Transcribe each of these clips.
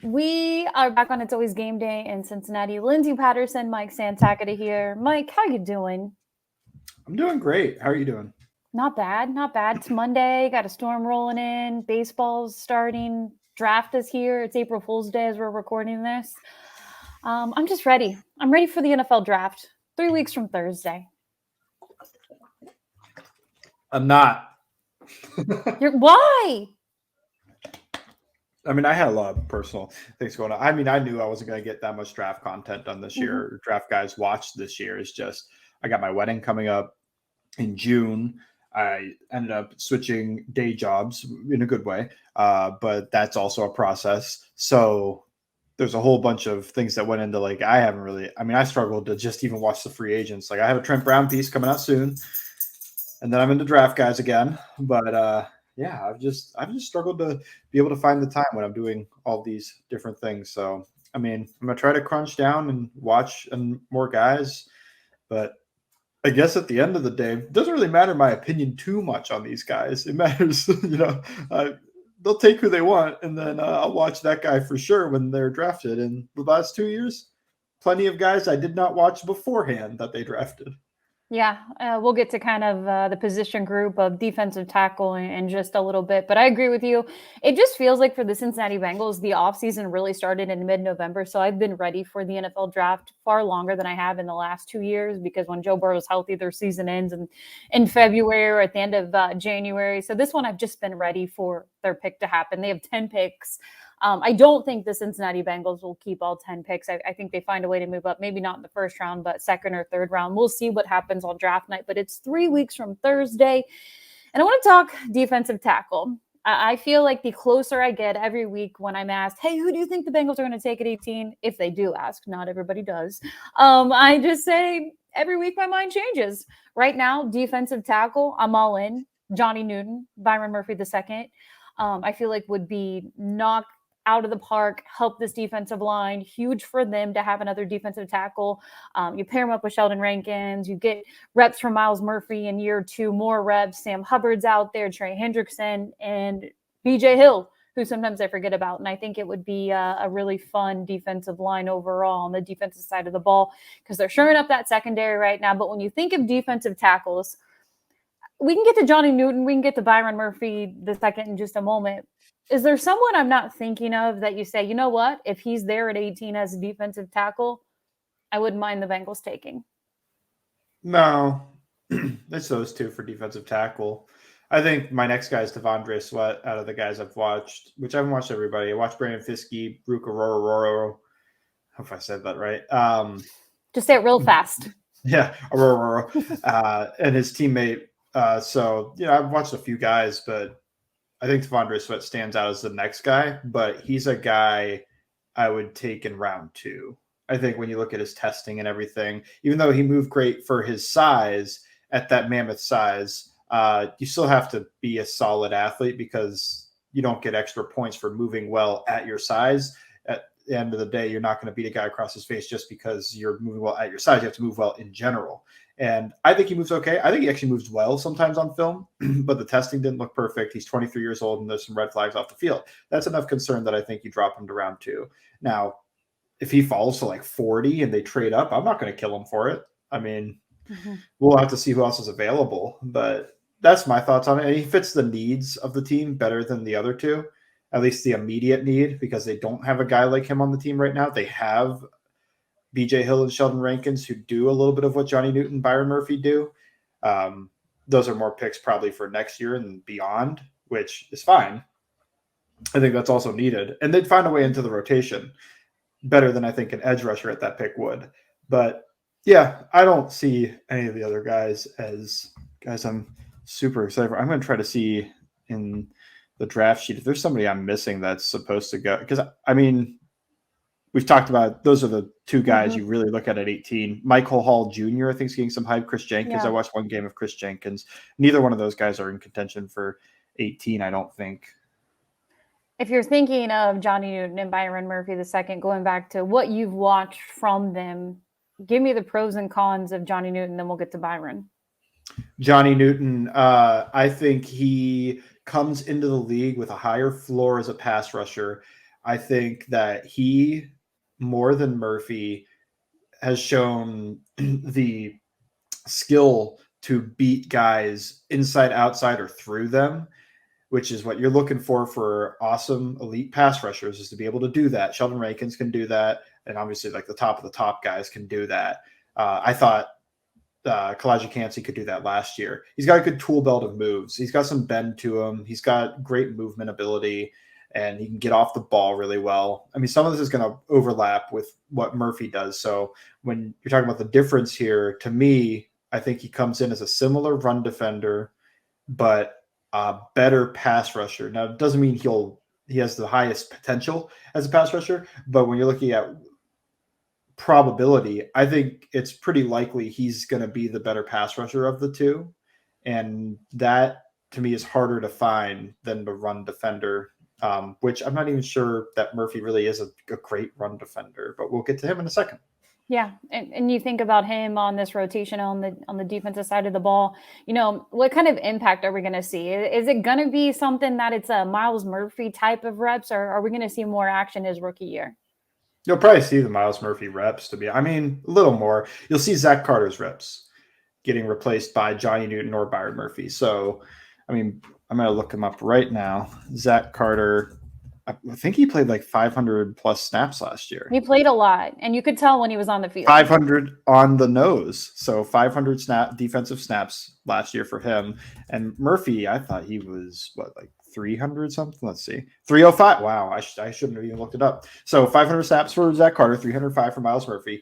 We are back on It's Always Game Day in Cincinnati. Lindsay, Patterson, Mike Santagata here. Mike, how you doing? I'm doing great. How are you doing? Not bad, not bad. It's Monday, got a storm rolling in, baseball's starting, draft is here. It's April Fool's Day as we're recording this. I'm just ready. I'm ready for the NFL draft. 3 weeks from Thursday. I'm not. Why? I mean, I had a lot of personal things going on. I mean, I knew I wasn't going to get that much draft content done this Mm-hmm. year. Draft guys watched this year. It's just I got my wedding coming up in June. I ended up switching day jobs in a good way, but that's also a process. So there's a whole bunch of things that went into like I haven't really. I mean, I struggled to just even watch the free agents. Like I have a Trent Brown piece coming out soon, and then I'm into draft guys again. But yeah, I've just struggled to be able to find the time when I'm doing all these different things. So I mean, I'm gonna try to crunch down and watch and more guys, but I guess at the end of the day, it doesn't really matter my opinion too much on these guys. It matters, they'll take who they want, and then I'll watch that guy for sure when they're drafted. In the last 2 years, plenty of guys I did not watch beforehand that they drafted. Yeah, we'll get to kind of the position group of defensive tackle in just a little bit. But I agree with you. It just feels like for the Cincinnati Bengals, the offseason really started in mid November. So I've been ready for the NFL draft far longer than I have in the last 2 years because when Joe Burrow is healthy, their season ends in February or at the end of January. So this one, I've just been ready for their pick to happen. They have 10 picks. I don't think the Cincinnati Bengals will keep all 10 picks. I think they find a way to move up, maybe not in the first round, but second or third round. We'll see what happens on draft night, but it's 3 weeks from Thursday. And I want to talk defensive tackle. I feel like the closer I get every week when I'm asked, hey, who do you think the Bengals are going to take at 18? If they do ask, not everybody does. I just say every week my mind changes. Right now, defensive tackle, I'm all in. Johnny Newton, Byron Murphy II. I feel like would be knocked out of the park, help this defensive line. Huge for them to have another defensive tackle. You pair him up with Sheldon Rankins. You get reps from Miles Murphy in year two, more reps. Sam Hubbard's out there, Trey Hendrickson, and BJ Hill, who sometimes I forget about. And I think it would be a really fun defensive line overall on the defensive side of the ball because they're shoring up that secondary right now. But when you think of defensive tackles, we can get to Johnny Newton. We can get to Byron Murphy II in just a moment. Is there someone I'm not thinking of that you say, you know what? If he's there at 18 as a defensive tackle, I wouldn't mind the Bengals taking. No, it's those two for defensive tackle. I think my next guy is Devondre Sweat out of the guys I've watched, which I haven't watched everybody. I watched Brandon Fiske, Brooke Aurora. Hope I said that right. Just say it real fast. Yeah, Aurora, and his teammate. I've watched a few guys, but I think Devondre Sweat stands out as the next guy. But he's a guy I would take in round two. I think when you look at his testing and everything, even though he moved great for his size at that mammoth size, you still have to be a solid athlete because you don't get extra points for moving well at your size. At the end of the day, you're not going to beat a guy across his face just because you're moving well at your size. You have to move well in general. And I think he moves okay. I think he actually moves well sometimes on film, but the testing didn't look perfect. He's 23 years old and there's some red flags off the field. That's enough concern that I think you drop him to round two. Now, if he falls to like 40 and they trade up, I'm not going to kill him for it. I mean, we'll have to see who else is available, but that's my thoughts on it. And he fits the needs of the team better than the other two, at least the immediate need, because they don't have a guy like him on the team right now. They have BJ Hill and Sheldon Rankins who do a little bit of what Johnny Newton and Byron Murphy do. Those are more picks probably for next year and beyond, which is fine. I think that's also needed. And they'd find a way into the rotation better than I think an edge rusher at that pick would. But yeah, I don't see any of the other guys as guys I'm super excited for. I'm going to try to see in the draft sheet if there's somebody I'm missing that's supposed to go. Because, I mean, we've talked about those are the two guys you really look at 18. Michael Hall Jr., I think, is getting some hype. Chris Jenkins. Yeah. I watched one game of Chris Jenkins. Neither one of those guys are in contention for 18, I don't think. If you're thinking of Johnny Newton and Byron Murphy II, going back to what you've watched from them, give me the pros and cons of Johnny Newton, then we'll get to Byron. Johnny Newton, I think he comes into the league with a higher floor as a pass rusher. I think that he, more than Murphy, has shown the skill to beat guys inside, outside, or through them, which is what you're looking for awesome elite pass rushers, is to be able to do that. Sheldon Rankins can do that, and obviously like the top of the top guys can do that. I thought Kalijah Cansey could do that last year. He's got a good tool belt of moves. He's got some bend to him. He's got great movement ability, and he can get off the ball really well. I mean, some of this is going to overlap with what Murphy does. So when you're talking about the difference here, to me, I think he comes in as a similar run defender, but a better pass rusher. Now, it doesn't mean he has the highest potential as a pass rusher, but when you're looking at probability, I think it's pretty likely he's going to be the better pass rusher of the two. And that, to me, is harder to find than the run defender, which I'm not even sure that Murphy really is a great run defender, but we'll get to him in a second. Yeah, and you think about him on this rotation on the defensive side of the ball, what kind of impact are we going to see? Is it going to be something that it's a Myles Murphy type of reps, or are we going to see more action his rookie year? You'll probably see the Myles Murphy reps, a little more. You'll see Zach Carter's reps getting replaced by Johnny Newton or Byron Murphy. So, I'm going to look him up right now. Zach Carter, I think he played like 500 plus snaps last year. He played a lot, and you could tell when he was on the field. 500 on the nose. So 500 defensive snaps last year for him. And Murphy, I thought he was, like 300 something? Let's see. 305. Wow, I shouldn't have even looked it up. So 500 snaps for Zach Carter, 305 for Myles Murphy.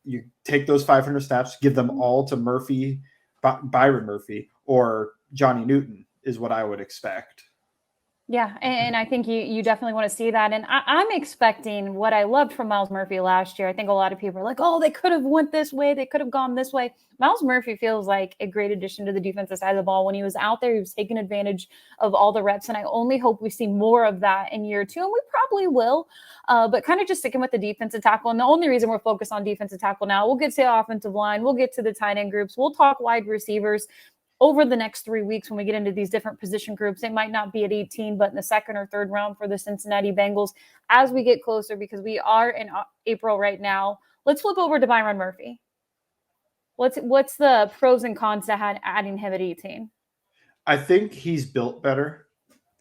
You take those 500 snaps, give them all to Murphy, Byron Murphy, or Johnny Newton is what I would expect. Yeah, and I think you definitely want to see that. And I'm expecting what I loved from Myles Murphy last year. I think a lot of people are like, oh, they could have went this way. They could have gone this way. Myles Murphy feels like a great addition to the defensive side of the ball. When he was out there, he was taking advantage of all the reps. And I only hope we see more of that in year two. And we probably will. But kind of just sticking with the defensive tackle. And the only reason we're focused on defensive tackle now, we'll get to the offensive line. We'll get to the tight end groups. We'll talk wide receivers over the next 3 weeks when we get into these different position groups. It might not be at 18, but in the second or third round for the Cincinnati Bengals as we get closer, because we are in April right now. Let's flip over to Byron Murphy. What's the pros and cons to adding him at 18? I think he's built better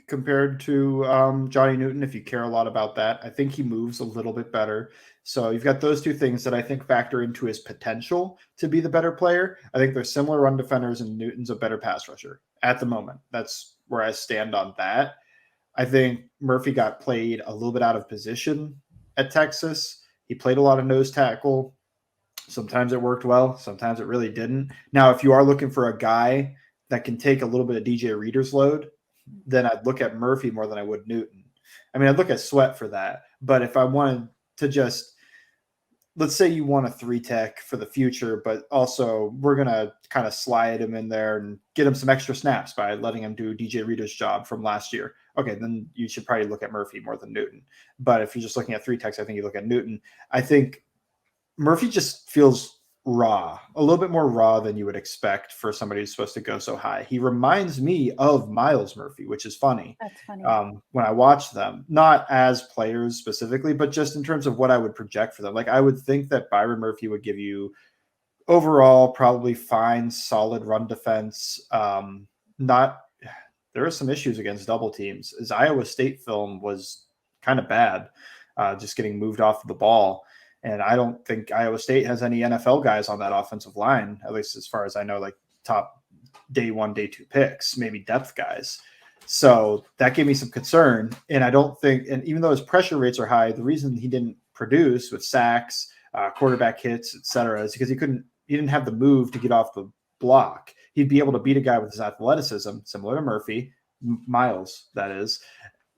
compared to Johnny Newton, if you care a lot about that. I think he moves a little bit better. So you've got those two things that I think factor into his potential to be the better player. I think they're similar run defenders, and Newton's a better pass rusher at the moment. That's where I stand on that. I think Murphy got played a little bit out of position at Texas. He played a lot of nose tackle. Sometimes it worked well. Sometimes it really didn't. Now, if you are looking for a guy that can take a little bit of DJ Reader's load, then I'd look at Murphy more than I would Newton. I'd look at Sweat for that. But if I wanted to just, let's say you want a 3-tech for the future, but also we're going to kind of slide him in there and get him some extra snaps by letting him do DJ Reader's job from last year. Okay, then you should probably look at Murphy more than Newton. But if you're just looking at 3-techs, I think you look at Newton. I think Murphy just feels raw, a little bit more raw than you would expect for somebody who's supposed to go so high. He reminds me of Myles Murphy, which is funny. That's funny. When I watch them, not as players specifically, but just in terms of what I would project for them. Like, I would think that Byron Murphy would give you overall probably fine, solid run defense. There are some issues against double teams. His Iowa State film was kind of bad, just getting moved off of the ball. And I don't think Iowa State has any NFL guys on that offensive line, at least as far as I know, like top day 1, day 2 picks, maybe depth guys. So that gave me some concern. And I don't think, and even though his pressure rates are high, the reason he didn't produce with sacks, quarterback hits, et cetera, is because he didn't have the move to get off the block. He'd be able to beat a guy with his athleticism, similar to Murphy, Myles, that is,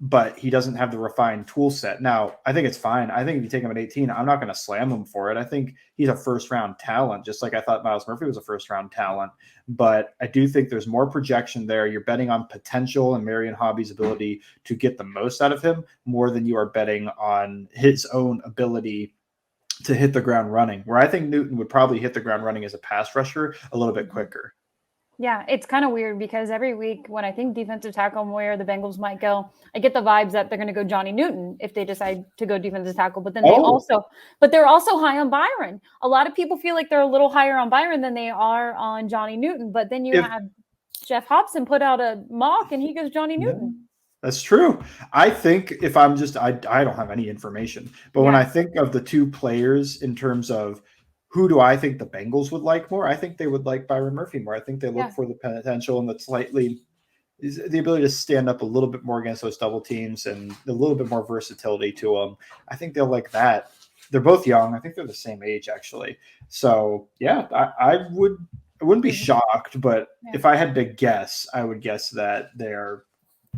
but he doesn't have the refined tool set. Now, I think it's fine. I think if you take him at 18, I'm not going to slam him for it. I think he's a first-round talent, just like I thought Myles Murphy was a first-round talent. But I do think there's more projection there. You're betting on potential and Marion Hobby's ability to get the most out of him more than you are betting on his own ability to hit the ground running, where I think Newton would probably hit the ground running as a pass rusher a little bit quicker. Yeah, it's kind of weird because every week when I think defensive tackle and where the Bengals might go, I get the vibes that they're going to go Johnny Newton if they decide to go defensive tackle. But then Oh, they're also high on Byron. A lot of people feel like they're a little higher on Byron than they are on Johnny Newton. But then you if have Jeff Hobson put out a mock and he goes Johnny yeah, Newton. that's true. I think if I'm just, I don't have any information, but when Yeah, I think of the two players in terms of who do I think the Bengals would like more, I think they would like Byron Murphy more. I think they look yeah. for the potential and the slightly is the ability to stand up a little bit more against those double teams and a little bit more versatility to them. I think they'll like that. They're both young. I think they're the same age actually. So yeah, I wouldn't be shocked, but Yeah. if I had to guess, I would guess that they're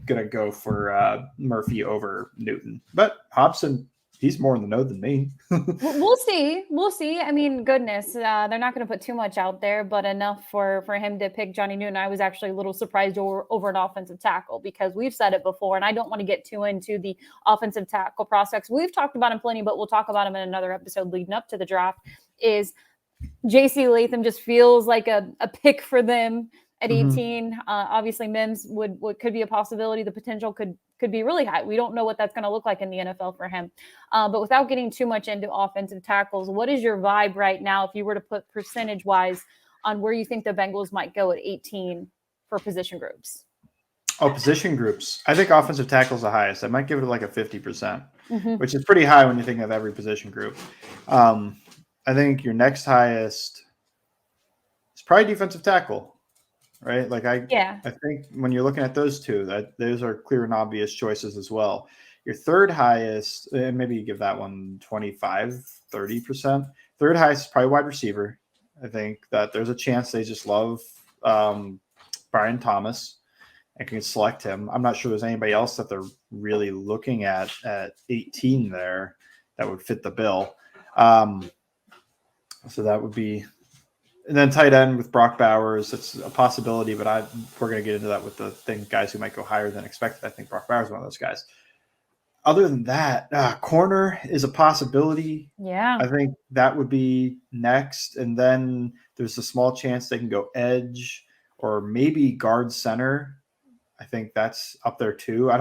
gonna go for Murphy over Newton. But Hobson, he's more in the know than me. We'll see. We'll see. I mean, goodness, they're not going to put too much out there, but enough for him to pick Johnny Newton. I was actually a little surprised over an offensive tackle because we've said it before, and I don't want to get too into the offensive tackle prospects. We've talked about him plenty, but we'll talk about him in another episode leading up to the draft. Is JC Latham just feels like a pick for them at 18. Obviously, Mims would could be a possibility. The potential could be really high. We don't know what that's going to look like in the NFL for him. But without getting too much into offensive tackles, what is your vibe right now if you were to put percentage wise on where you think the Bengals might go at 18 for position groups? Oh, position groups. I think offensive tackle is the highest. I might give it like a 50%, Mm-hmm. which is pretty high when you think of every position group. I think your next highest is probably defensive tackle, right? Like Yeah. I think when you're looking at those two, that those are clear and obvious choices as well. Your third highest, and maybe you give that one 25, 30%. Third highest is probably wide receiver. I think that there's a chance they just love Brian Thomas and can select him. I'm not sure there's anybody else that they're really looking at 18 there that would fit the bill. So that would be, and then tight end with Brock Bowers. It's a possibility, but we're going to get into that with the guys who might go higher than expected. I think Brock Bowers is one of those guys. Other than that, corner is a possibility. Yeah. I think that would be next. And then there's a small chance they can go edge or maybe guard center. I think that's up there too.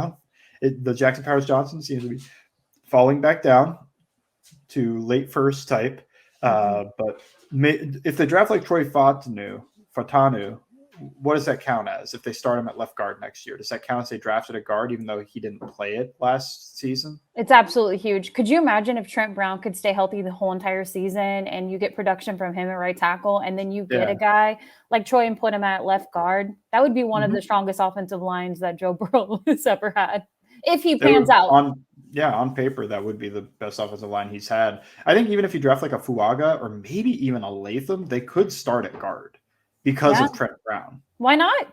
The Jackson Powers Johnson seems to be falling back down to late first type. But if they draft like Troy Fatanu, what does that count as if they start him at left guard next year? Does that count as they drafted a guard even though he didn't play it last season? It's absolutely huge. Could you imagine if Trent Brown could stay healthy the whole entire season and you get production from him at right tackle and then you get a guy like Troy and put him at left guard? That would be one of the strongest offensive lines that Joe Burrow has ever had if he pans out. On paper, that would be the best offensive line he's had. I think even if you draft like a Fuaga or maybe even a Latham, they could start at guard because of Trent Brown. Why not?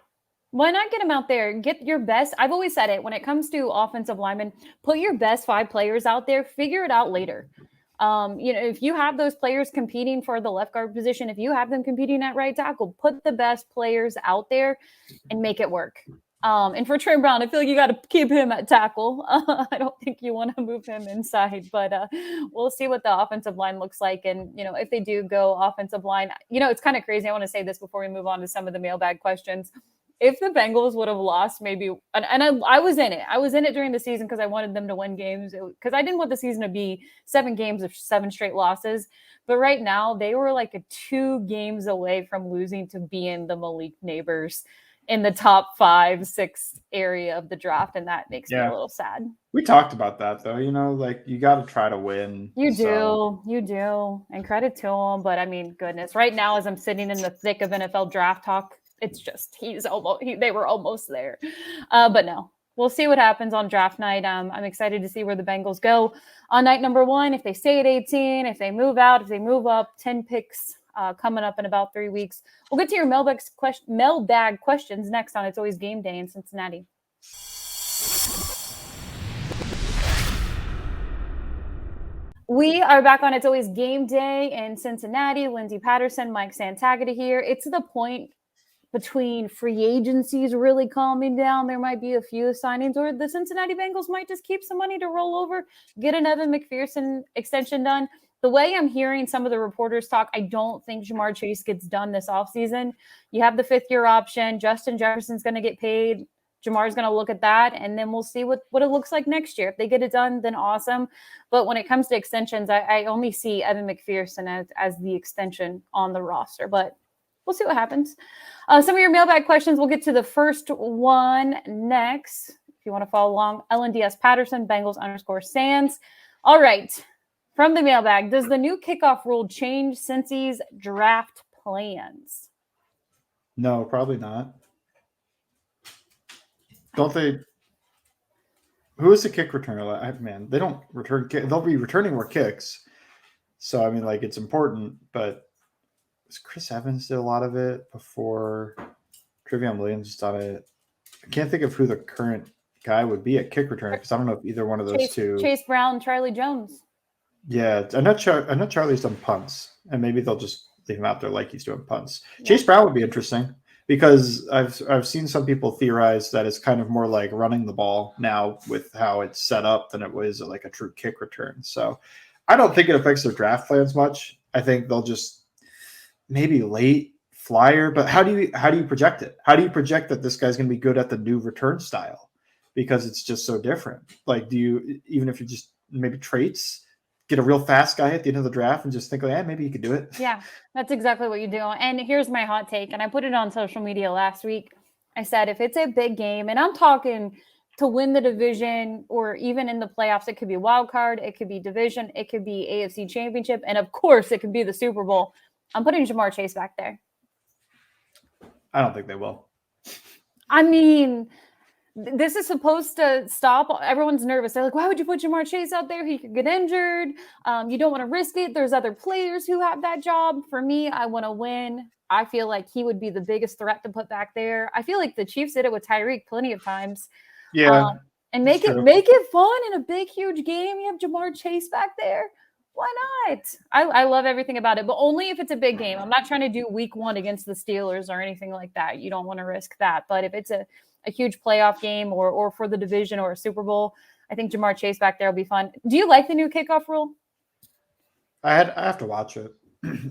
Why not get him out there? Get your best. I've always said it when it comes to offensive linemen, put your best 5 players out there, figure it out later. If you have those players competing for the left guard position, if you have them competing at right tackle, put the best players out there and make it work. And for Trent Brown, I feel like you got to keep him at tackle. I don't think you want to move him inside, but we'll see what the offensive line looks like. And, if they do go offensive line, it's kind of crazy. I want to say this before we move on to some of the mailbag questions. If the Bengals would have lost maybe, and I was in it. I was in it during the season because I wanted them to win games because I didn't want the season to be 7 games of 7 straight losses. But right now they were like 2 games away from losing to being the Malik Neighbors in the top 5-6 area of the draft. And that makes me a little sad. We talked about that though, like you got to try to win. You do. And credit to them. But I mean, goodness, right now, as I'm sitting in the thick of NFL draft talk, it's just, they were almost there. But no, we'll see what happens on draft night. I'm excited to see where the Bengals go on night number 1. If they stay at 18, if they move out, if they move up, 10 picks coming up in about 3 weeks. We'll get to your mailbag questions next on It's Always Game Day in Cincinnati. We are back on It's Always Game Day in Cincinnati. Lindsay Patterson, Mike Santagata here. It's the point between free agencies really calming down, there might be a few signings, or the Cincinnati Bengals might just keep some money to roll over, get an Evan McPherson extension done. The way I'm hearing some of the reporters talk, I don't think Jamar Chase gets done this offseason. You have the 5th-year option. Justin Jefferson's going to get paid. Jamar's going to look at that, and then we'll see what it looks like next year. If they get it done, then awesome. But when it comes to extensions, I only see Evan McPherson as the extension on the roster. But we'll see what happens. Some of your mailbag questions, we'll get to the first one next. If you want to follow along, LNDS Patterson, Bengals _Sands. All right. From the mailbag, does the new kickoff rule change Cincy's draft plans? No, probably not. Don't they? Who is the kick returner? Man, they don't return. They'll be returning more kicks. So, I mean, like, it's important, but Chris Evans did a lot of it before. Trevion Williams done it. I can't think of who the current guy would be at kick returner because I don't know if either one of those two. Chase Brown, Charlie Jones. Yeah, I know Charlie's done punts, and maybe they'll just leave him out there like he's doing punts. Yeah. Chase Brown would be interesting because I've seen some people theorize that it's kind of more like running the ball now with how it's set up than it was like a true kick return. So I don't think it affects their draft plans much. I think they'll just maybe late flyer, but how do you project it? How do you project that this guy's going to be good at the new return style? Because it's just so different. Like, do you, even if you just maybe traits, get a real fast guy at the end of the draft and just think, like, maybe you could do it. Yeah, that's exactly what you do. And here's my hot take, and I put it on social media last week. I said, if it's a big game, and I'm talking to win the division or even in the playoffs, it could be a wild card, it could be division, it could be AFC Championship, and of course it could be the Super Bowl. I'm putting Jamar Chase back there. I don't think they will. I mean, this is supposed to stop. Everyone's nervous. They're like, why would you put Jamar Chase out there? He could get injured. You don't want to risk it. There's other players who have that job. For me, I want to win. I feel like he would be the biggest threat to put back there. I feel like the Chiefs did it with Tyreek plenty of times. Yeah. And make it fun in a big, huge game. You have Jamar Chase back there. Why not? I love everything about it, but only if it's a big game. I'm not trying to do week 1 against the Steelers or anything like that. You don't want to risk that. But if it's a huge playoff game or for the division or a Super Bowl, I think Jamar Chase back there will be fun. Do you like the new kickoff rule? I have to watch it.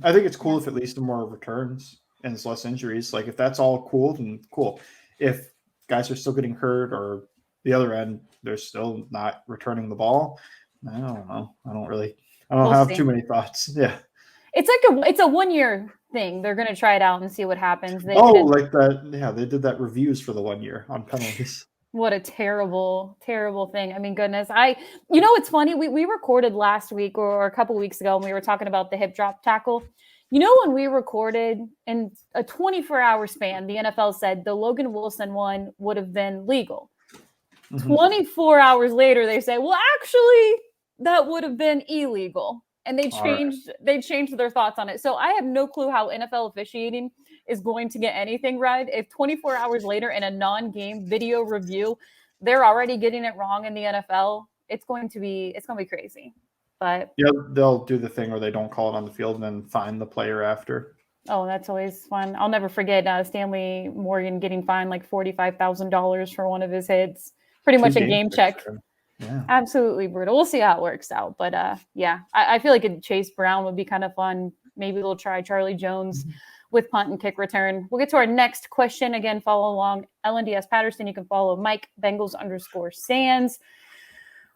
I think it's cool if it leads to more returns and it's less injuries. Like, if that's all cool, then cool. If guys are still getting hurt or the other end, they're still not returning the ball, I don't know. I don't have too many thoughts. Yeah. It's a 1-year thing. They're going to try it out and see what happens. Like that. Yeah, they did that reviews for the 1 year on penalties. What a terrible, terrible thing. I mean, goodness. It's funny. We recorded last week or a couple weeks ago, and we were talking about the hip drop tackle. When we recorded in a 24-hour span, the NFL said the Logan Wilson one would have been legal. Mm-hmm. 24 hours later, they say, well, actually, that would have been illegal. And they changed their thoughts on it. So I have no clue how NFL officiating is going to get anything right. If 24 hours later in a non-game video review, they're already getting it wrong in the NFL, it's going to be crazy. But yeah, they'll do the thing where they don't call it on the field and then fine the player after. Oh, that's always fun. I'll never forget Stanley Morgan getting fined like $45,000 for one of his hits. Pretty much a game check. Yeah. Absolutely brutal. We'll see how it works out. But I feel like a Chase Brown would be kind of fun. Maybe they'll try Charlie Jones with punt and kick return. We'll get to our next question. Again, follow along LNDS Patterson. You can follow Mike Bengals _Sands.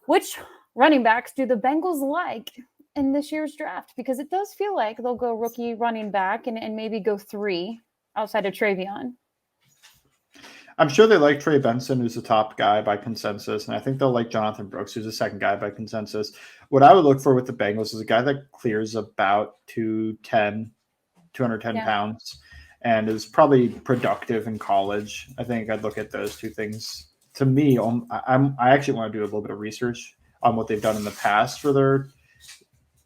Which running backs do the Bengals like in this year's draft? Because it does feel like they'll go rookie running back and maybe go 3 outside of Trevion. I'm sure they like Trey Benson, who's the top guy by consensus, and I think they'll like Jonathan Brooks, who's the second guy by consensus. What I would look for with the Bengals is a guy that clears about 210 pounds and is probably productive in college. I think I'd look at those two things. To me, I actually want to do a little bit of research on what they've done in the past for their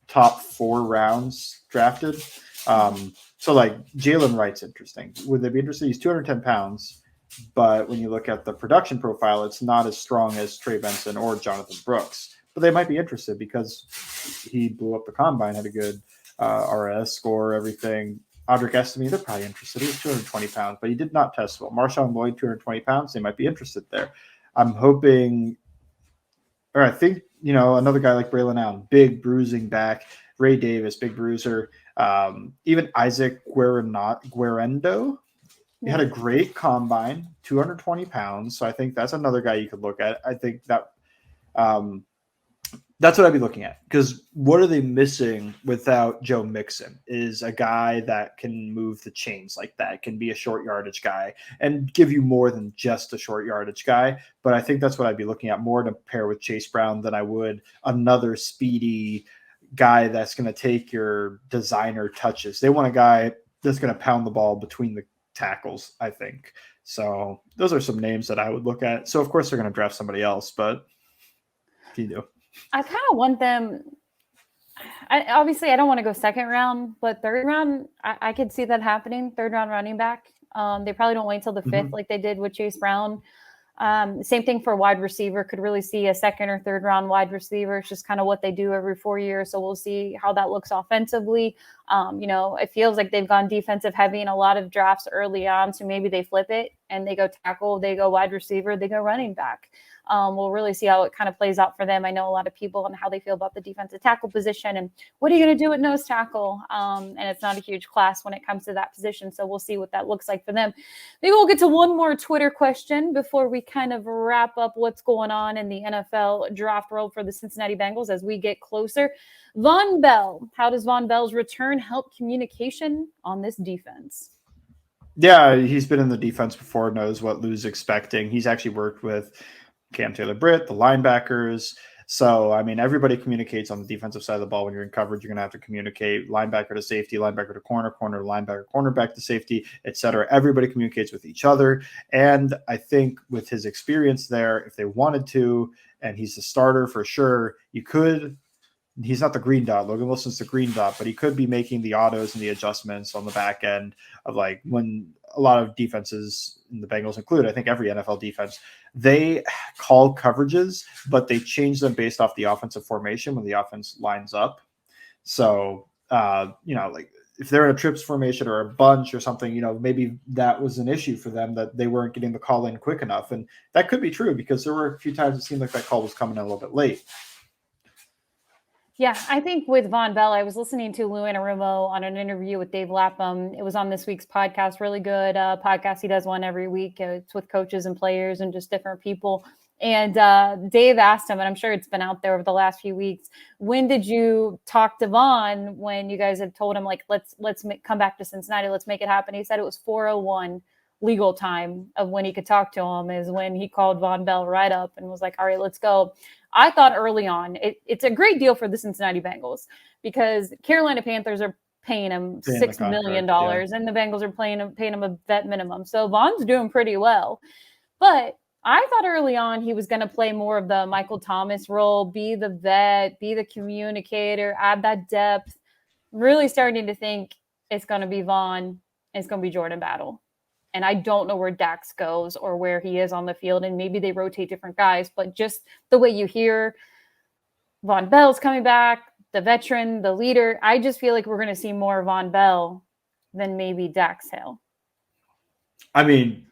top 4 rounds drafted. So like Jalen Wright's interesting. Would they be interested? He's 210 pounds. But when you look at the production profile, it's not as strong as Trey Benson or Jonathan Brooks. But they might be interested because he blew up the combine, had a good RS score, everything. Audric Estime, they're probably interested. He was 220 pounds, but he did not test well. Marshawn Lloyd, 220 pounds, they might be interested there. I'm hoping, or I think, another guy like Braylon Allen, big bruising back. Ray Davis, big bruiser. Even Isaac Guerendo. He had a great combine, 220 pounds. So I think that's another guy you could look at. I think that that's what I'd be looking at, because what are they missing without Joe Mixon is a guy that can move the chains like that, can be a short yardage guy and give you more than just a short yardage guy. But I think that's what I'd be looking at more to pair with Chase Brown than I would another speedy guy that's going to take your designer touches. They want a guy that's going to pound the ball between the tackles, I think. So those are some names that I would look at. So of course they're going to draft somebody else, but you do. I kind of want them. Obviously, I don't want to go second round, but third round, I could see that happening. Third round running back. They probably don't wait until the fifth like they did with Chase Brown. Same thing for wide receiver. Could really see a second or third round wide receiver. It's just kind of what they do every 4 years. So we'll see how that looks offensively. It feels like they've gone defensive heavy in a lot of drafts early on. So maybe they flip it and they go tackle, they go wide receiver, they go running back. We'll really see how it kind of plays out for them. I know a lot of people and how they feel about the defensive tackle position and what are you going to do at nose tackle? And it's not a huge class when it comes to that position. So we'll see what that looks like for them. Maybe we'll get to one more Twitter question before we kind of wrap up what's going on in the NFL draft world for the Cincinnati Bengals as we get closer. Vonn Bell, how does Vonn Bell's return help communication on this defense? Yeah, he's been in the defense before, knows what Lou's expecting. He's actually worked with Cam Taylor-Britt, the linebackers. So, I mean, everybody communicates on the defensive side of the ball. When you're in coverage, you're going to have to communicate linebacker to safety, linebacker to corner, corner to linebacker, cornerback to safety, etc. Everybody communicates with each other. And I think with his experience there, if they wanted to, and he's the starter for sure, he's not the green dot. Logan Wilson's the green dot, but he could be making the autos and the adjustments on the back end of like when a lot of defenses, and the Bengals include, I think every NFL defense, they call coverages, but they change them based off the offensive formation when the offense lines up. So, like if they're in a trips formation or a bunch or something, maybe that was an issue for them that they weren't getting the call in quick enough. And that could be true because there were a few times it seemed like that call was coming in a little bit late. Yeah, I think with Vonn Bell, I was listening to Lou Anarumo on an interview with Dave Lapham. It was on this week's podcast, really good podcast. He does one every week. It's with coaches and players and just different people. And Dave asked him, and I'm sure it's been out there over the last few weeks, when did you talk to Vonn when you guys had told him, like, let's come back to Cincinnati, let's make it happen? He said it was 4:01 legal time of when he could talk to him is when he called Vonn Bell right up and was like, all right, let's go. I thought early on, it's a great deal for the Cincinnati Bengals because Carolina Panthers are paying him $6 million and the Bengals are paying him a vet minimum. So Vonn's doing pretty well. But I thought early on he was going to play more of the Michael Thomas role, be the vet, be the communicator, add that depth. Really starting to think it's going to be Vonn, it's going to be Jordan Battle. And I don't know where Dax goes or where he is on the field. And maybe they rotate different guys. But just the way you hear Vonn Bell's coming back, the veteran, the leader, I just feel like we're going to see more Vonn Bell than maybe Dax Hill. I mean,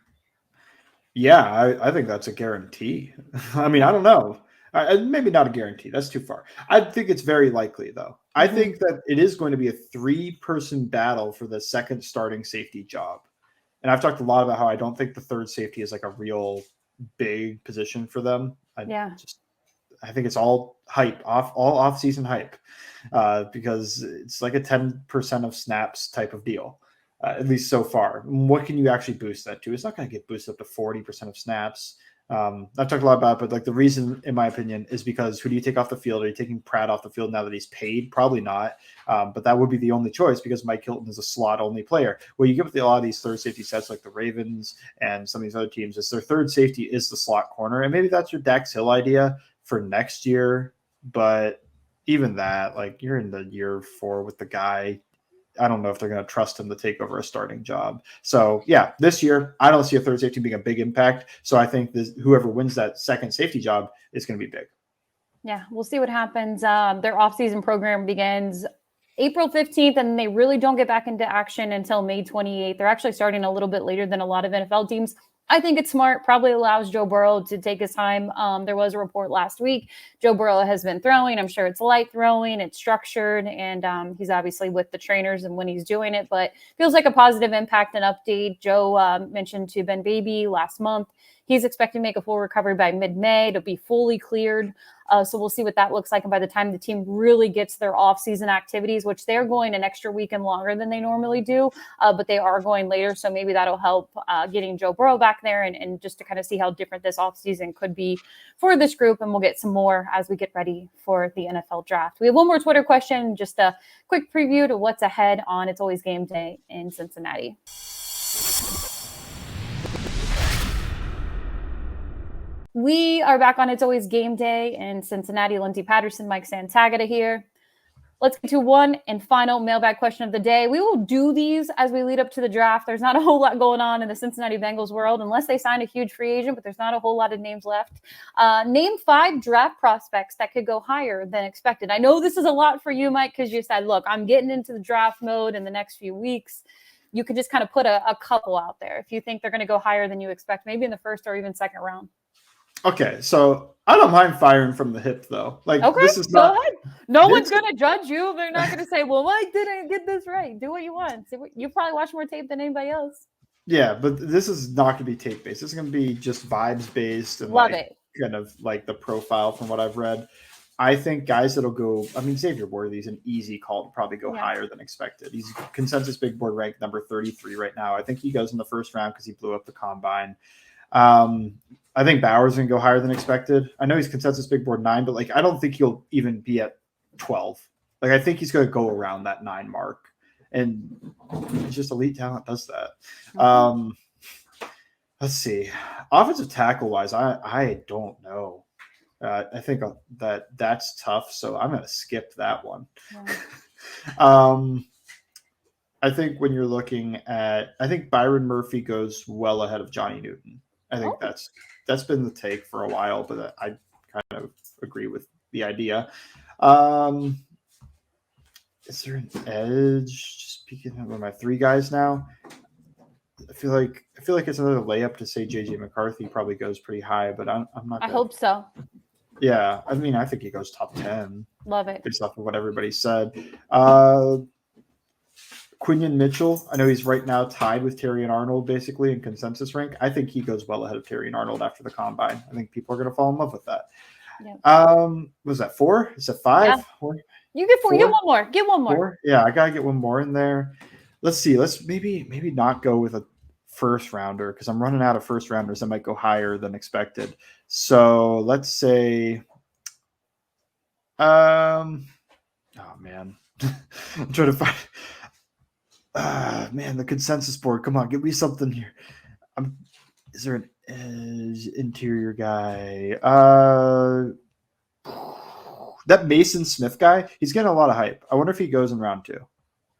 yeah, I think that's a guarantee. I mean, I don't know. Maybe not a guarantee. That's too far. I think it's very likely, though. I think that it is going to be a 3-person battle for the second starting safety job. And I've talked a lot about how I don't think the third safety is like a real big position for them. I think it's all hype, all off-season hype, because it's like a 10% of snaps type of deal, at least so far. What can you actually boost that to? It's not going to get boosted up to 40% of snaps. I've talked a lot about it, but like the reason, in my opinion, is because who do you take off the field? Are you taking Pratt off the field now that he's paid? Probably not. But that would be the only choice because Mike Hilton is a slot-only player. Well, you get with a lot of these third safety sets like the Ravens and some of these other teams is their third safety is the slot corner. And maybe that's your Dax Hill idea for next year. But even that, like you're in the year 4 with the guy. I don't know if they're going to trust him to take over a starting job. So, yeah, this year, I don't see a third safety being a big impact. So I think whoever wins that second safety job is going to be big. Yeah, we'll see what happens. Their offseason program begins April 15th, and they really don't get back into action until May 28th. They're actually starting a little bit later than a lot of NFL teams. I think it's smart, probably allows Joe Burrow to take his time. There was a report last week. Joe Burrow has been throwing. I'm sure it's light throwing, it's structured, and he's obviously with the trainers and when he's doing it, but feels like a positive impact and update. Joe mentioned to Ben Baby last month, he's expecting to make a full recovery by mid-May to be fully cleared. So we'll see what that looks like. And by the time the team really gets their off-season activities, which they're going an extra weekend longer than they normally do, but they are going later. So maybe that'll help getting Joe Burrow back there and just to kind of see how different this off-season could be for this group. And we'll get some more as we get ready for the NFL draft. We have one more Twitter question, just a quick preview to what's ahead on It's Always Game Day in Cincinnati. We are back on It's Always Game Day in Cincinnati. Lindsay Patterson, Mike Santagata here. Let's get to one and final mailbag question of the day. We will do these as we lead up to the draft. There's not a whole lot going on in the Cincinnati Bengals world unless they sign a huge free agent, but there's not a whole lot of names left. Name 5 draft prospects that could go higher than expected. I know this is a lot for you, Mike, because you said, look, I'm getting into the draft mode in the next few weeks. You could just kind of put a couple out there if you think they're going to go higher than you expect, maybe in the first or even second round. Okay, so I don't mind firing from the hip, though. Like, okay, this is not. No one's going to judge you. They're not going to say, well, Mike didn't get this right. Do what you want. You probably watch more tape than anybody else. Yeah, but this is not going to be tape-based. This is going to be just vibes-based and Love it. Kind of like the profile from what I've read. I think guys that'll go – I mean, Xavier Worthy's an easy call to probably go higher than expected. He's consensus big board ranked number 33 right now. I think he goes in the first round because he blew up the combine. I think Bauer's going to go higher than expected. I know he's consensus big board 9, but I don't think he'll even be at 12. I think he's going to go around that 9 mark. And it's just elite talent does that. Let's see. Offensive tackle wise, I don't know. I think that's tough. So I'm going to skip that one. Yeah. I think when you're looking at, I think Byron Murphy goes well ahead of Johnny Newton. I think that's been the take for a while, but I kind of agree with the idea. Is there an edge? Just speaking of my 3 guys now, I feel like it's another layup to say JJ McCarthy probably goes pretty high, but I'm not. I hope so. Yeah, I mean, I think he goes top 10. Love it. Based off of what everybody said. Quinion Mitchell, I know he's right now tied with Terry and Arnold basically in consensus rank. I think he goes well ahead of Terry and Arnold after the combine. I think people are going to fall in love with that. Yeah. Was that 4? Is it 5? Yeah. You get 4. Get one more. Get one more. 4? Yeah, I got to get one more in there. Let's see. Let's maybe not go with a first rounder because I'm running out of first rounders that might go higher than expected. So let's say, oh man, I'm trying to find. Man, the consensus board. Come on, give me something here. Is there an edge interior guy? That Mason Smith guy, he's getting a lot of hype. I wonder if he goes in round 2.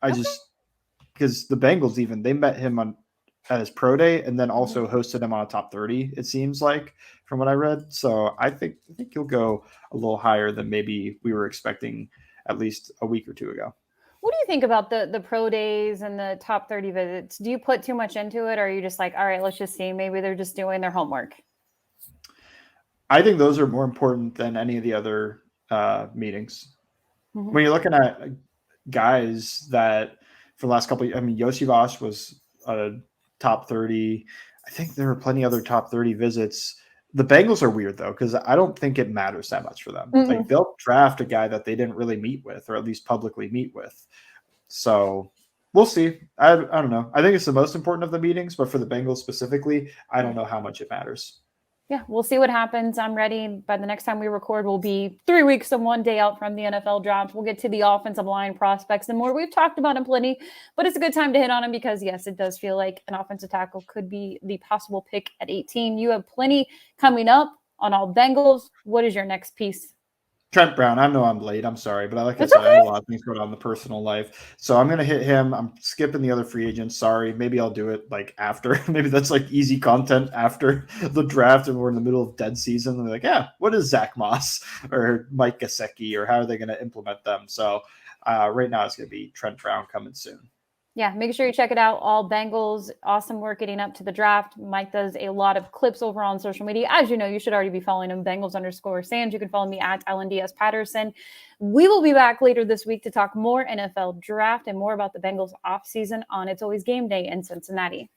Because the Bengals they met him at his pro day and then also hosted him on a top 30, it seems like, from what I read. So I think he'll go a little higher than maybe we were expecting at least a week or 2 ago. What do you think about the pro days and the top 30 visits? Do you put too much into it, or are you just like, all right, let's just see, maybe they're just doing their homework? I think those are more important than any of the other meetings. Mm-hmm. When you're looking at guys that for the last couple of, I mean, Yossi Voss was a top 30. I think there were plenty of other top 30 visits. The Bengals are weird, though, because I don't think it matters that much for them. Mm-hmm. They'll draft a guy that they didn't really meet with, or at least publicly meet with. So we'll see. I don't know. I think it's the most important of the meetings, but for the Bengals specifically, I don't know how much it matters. Yeah, we'll see what happens. I'm ready. By the next time we record, we'll be 3 weeks and 1 day out from the NFL draft. We'll get to the offensive line prospects and more. We've talked about them plenty, but it's a good time to hit on them because, yes, it does feel like an offensive tackle could be the possible pick at 18. You have plenty coming up on all Bengals. What is your next piece? Trent Brown. I know I'm late. I'm sorry, but like I It's said, I okay. had a lot of things going on in the personal life, so I'm gonna hit him. I'm skipping the other free agents. Sorry, maybe I'll do it like after. Maybe that's like easy content after the draft, and we're in the middle of dead season. And they're like, yeah, what is Zach Moss or Mike Gesicki, or how are they going to implement them? So right now, it's gonna be Trent Brown coming soon. Yeah, make sure you check it out. All Bengals, awesome work getting up to the draft. Mike does a lot of clips over on social media. As you know, you should already be following him, Bengals_Sands. You can follow me at LNDS Patterson. We will be back later this week to talk more NFL draft and more about the Bengals offseason on It's Always Game Day in Cincinnati.